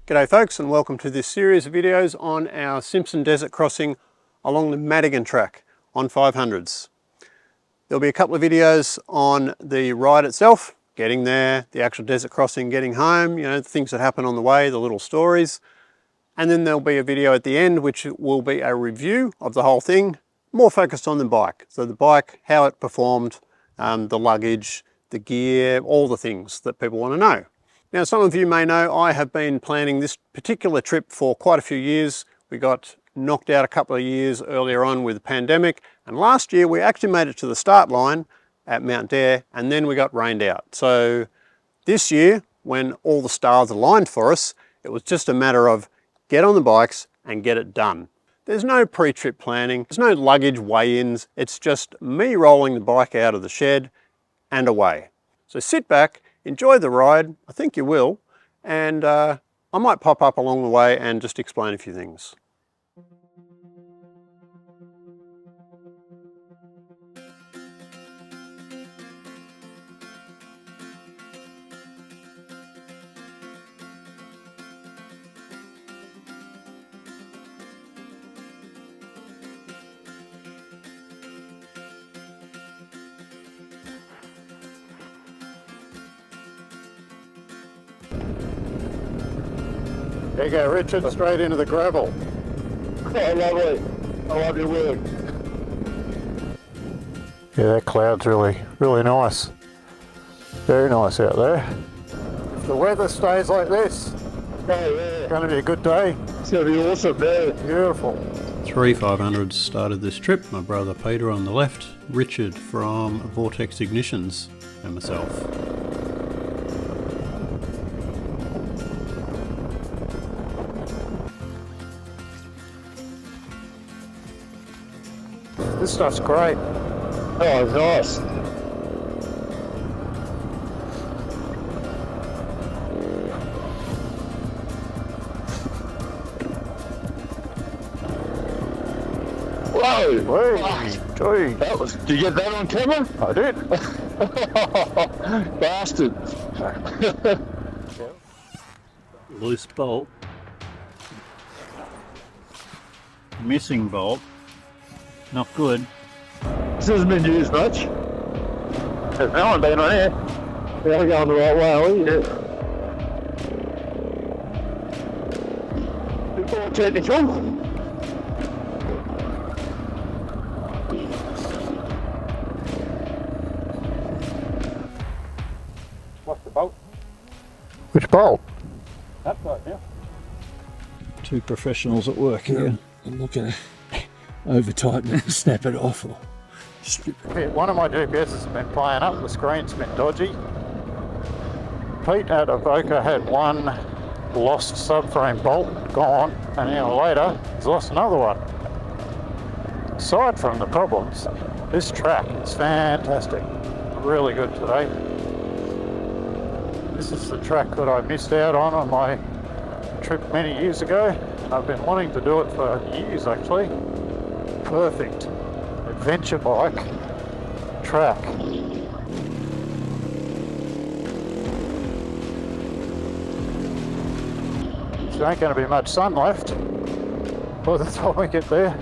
G'day folks, and welcome to this series of videos on our Simpson Desert crossing along the Madigan track on 500s. There'll be a couple of videos on the ride itself, getting there, the actual desert crossing, getting home, you know, the things that happen on the way, the little stories. And then there'll be a video at the end which will be a review of the whole thing, more focused on the bike. So the bike, how it performed, the luggage, the gear, all the things that people want to know. Now, some of you may know I have been planning this particular trip for quite a few years. We got knocked out a couple of years earlier on with the pandemic, and last year we actually made it to the start line at Mount Dare, and then we got rained out. So this year, when all the stars aligned for us, it was just a matter of get on the bikes and get it done. There's no pre-trip planning, there's no luggage weigh-ins, it's just me rolling the bike out of the shed and away. So sit back, enjoy the ride, I think you will, and I might pop up along the way and just explain a few things. There you go, Richard, straight into the gravel. Oh, lovely. I love your work. Yeah, that cloud's really nice. Very nice out there. If the weather stays like this, it's going to be a good day. It's going to be awesome, man. Beautiful. 3 500s started this trip. My brother Peter on the left, Richard from Vortex Ignitions, and myself. This stuff's great. Oh, nice. Whoa! Gee. That was. Did you get that on camera? I did. Bastard. Loose bolt. Missing bolt. Not good. This hasn't been used much. There's no one been on here. We're going the right way, are we? Yeah. Bit more technical. What's the bolt? Which bolt? That bolt, yeah. Two professionals at work here. I'm not going to over tighten it and snap it off. Or One of my GPS has been playing up, the screen's been dodgy. Pete at Avoca had one lost subframe bolt gone, and an hour later he's lost another one. Aside from the problems, this track is fantastic. Really good today. This is the track that I missed out on my trip many years ago. I've been wanting to do it for years actually. Perfect adventure bike track. There ain't going to be much sun left by the time we get there.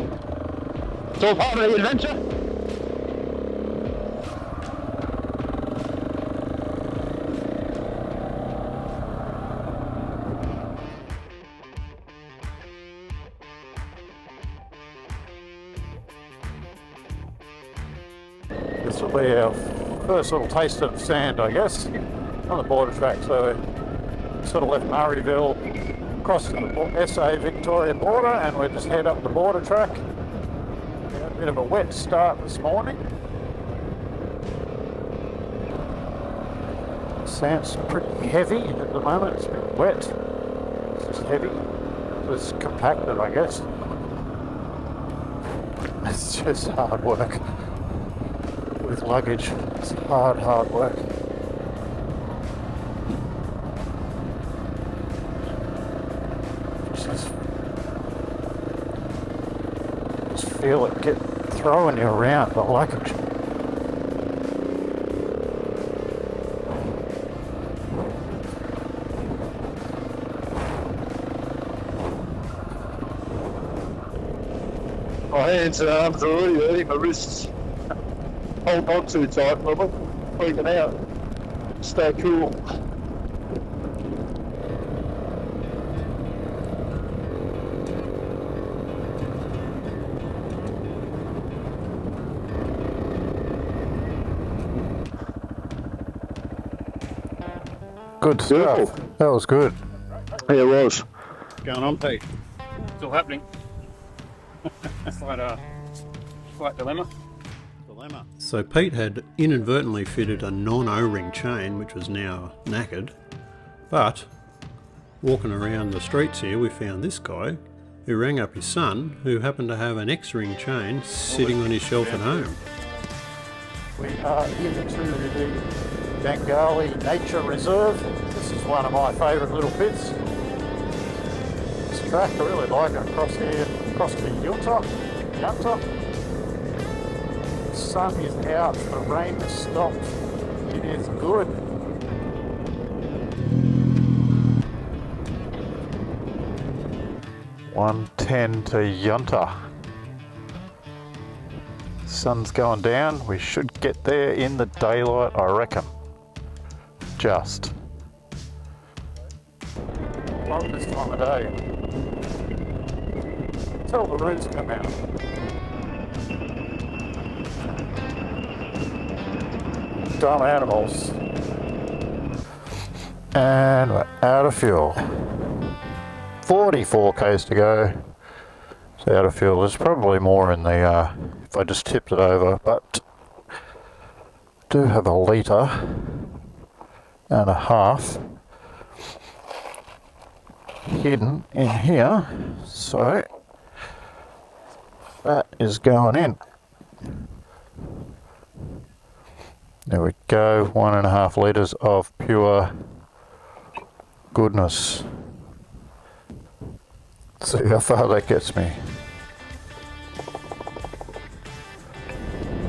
It's all part of the adventure. This will be our first little taste of sand, I guess, on the border track. So we sort of left Murrayville, crossed to the SA Victoria border, and we just head up the border track. We had a bit of a wet start this morning. Sand's pretty heavy at the moment. It's been wet. It's just heavy. It's compacted, I guess. It's just hard work. With luggage, it's hard work. Just feel it get throwing you around, the luggage. My hands and arms are already hurting, my wrists. Hold on too tight, Robert. Freaking out. Stay cool. Good stuff. That was good. Yeah, it was. What's going on, Pete? Still happening. Slight dilemma. So Pete had inadvertently fitted a non-O-ring chain, which was now knackered, but walking around the streets here we found this guy who rang up his son, who happened to have an X-ring chain sitting on his shelf at home. We are into the Bengali Nature Reserve. This is one of my favourite little bits. This track, I really like it, across here, across to Yunta. The sun is out, the rain has stopped. It is good. $110 to Yunta. Sun's going down. We should get there in the daylight, I reckon. Just. Love this time of day. Till the roots come out. Dumb animals. And we're out of fuel. 44 k's to go. It's out of fuel. There's probably more in the, if I just tipped it over, but do have a litre and a half hidden in here, so that is going in. There we go, 1.5 litres of pure goodness. Let's see how far that gets me.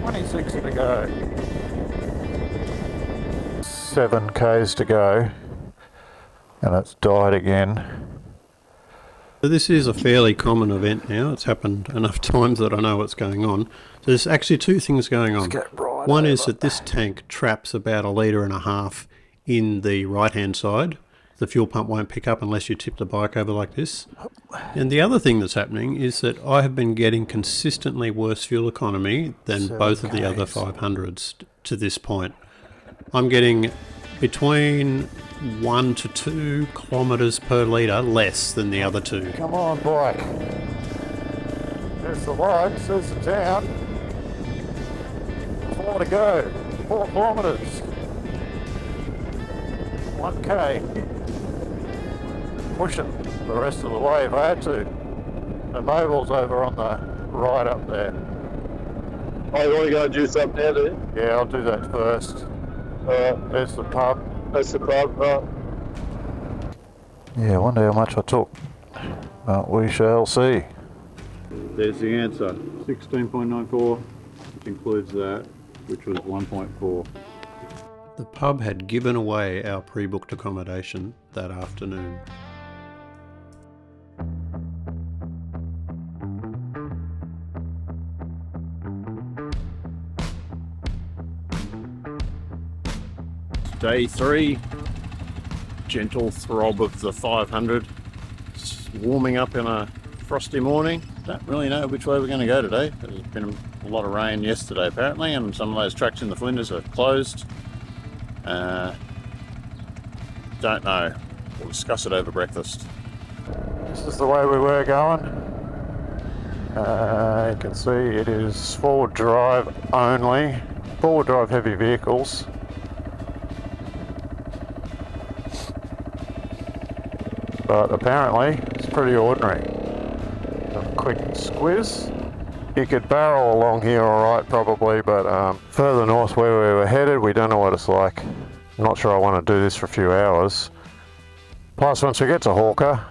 26 to go. 7 k's to go, and it's died again. So this is a fairly common event now. It's happened enough times that I know what's going on. So there's actually two things going on. One is that this tank traps about 1.5 litres in the right hand side. The fuel pump won't pick up unless you tip the bike over like this. And the other thing that's happening is that I have been getting consistently worse fuel economy than both of the other 500s to this point. I'm getting between 1 to 2 kilometres per litre less than the other two. Come on, bike. There's the light, there's the town. 4 to go. 4 kilometres. 1k. Push it the rest of the way if I had to. The mobile's over on the right up there. Oh, you want to go and do something now, do you? Yeah, I'll do that first. There's the pub. That's the pub, right? Yeah, I wonder how much I took. We shall see. There's the answer, 16.94, which includes that, which was 1.4. The pub had given away our pre-booked accommodation that afternoon. Day 3, gentle throb of the 500. It's warming up in a frosty morning. Don't really know which way we're going to go today. There's been a lot of rain yesterday apparently, and some of those tracks in the Flinders are closed. Don't know. We'll discuss it over breakfast. This is the way we were going. You can see it is forward drive only. Forward drive heavy vehicles. But apparently it's pretty ordinary. A quick squiz. You could barrel along here alright probably, but further north where we were headed, we don't know what it's like. I'm not sure I want to do this for a few hours. Plus once we get to Hawker,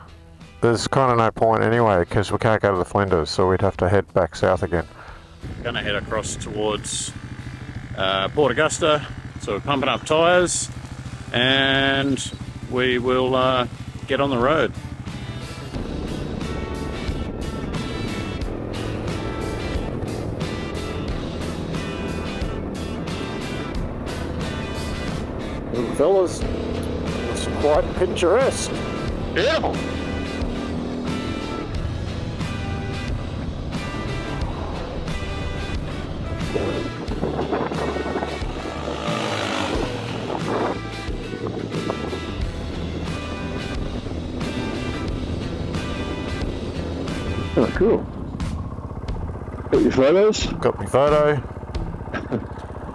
there's kind of no point anyway because we can't go to the Flinders, so we'd have to head back south again. Going to head across towards Port Augusta, so we're pumping up tyres and we will get on the road. Little fellas, it's quite picturesque. Beautiful. Oh, cool. Got your photos? Got my photo.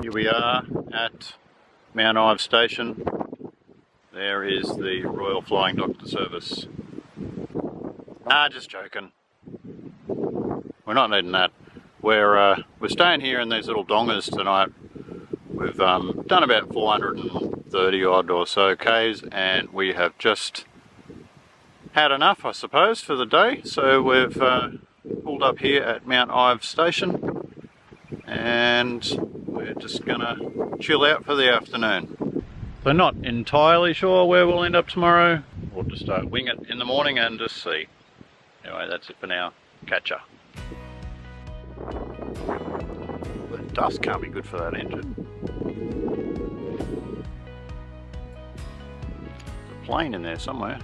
Here we are at Mount Ives Station. There is the Royal Flying Doctor Service. Ah, just joking. We're not needing that. We're staying here in these little dongers tonight. We've done about 430 odd or so Ks, and we have just had enough, I suppose, for the day. So we've pulled up here at Mount Ives Station, and we're just gonna chill out for the afternoon. So not entirely sure where we'll end up tomorrow. We'll just wing it in the morning and just see. Anyway, that's it for now. Catch ya. The dust can't be good for that engine. There's a plane in there somewhere.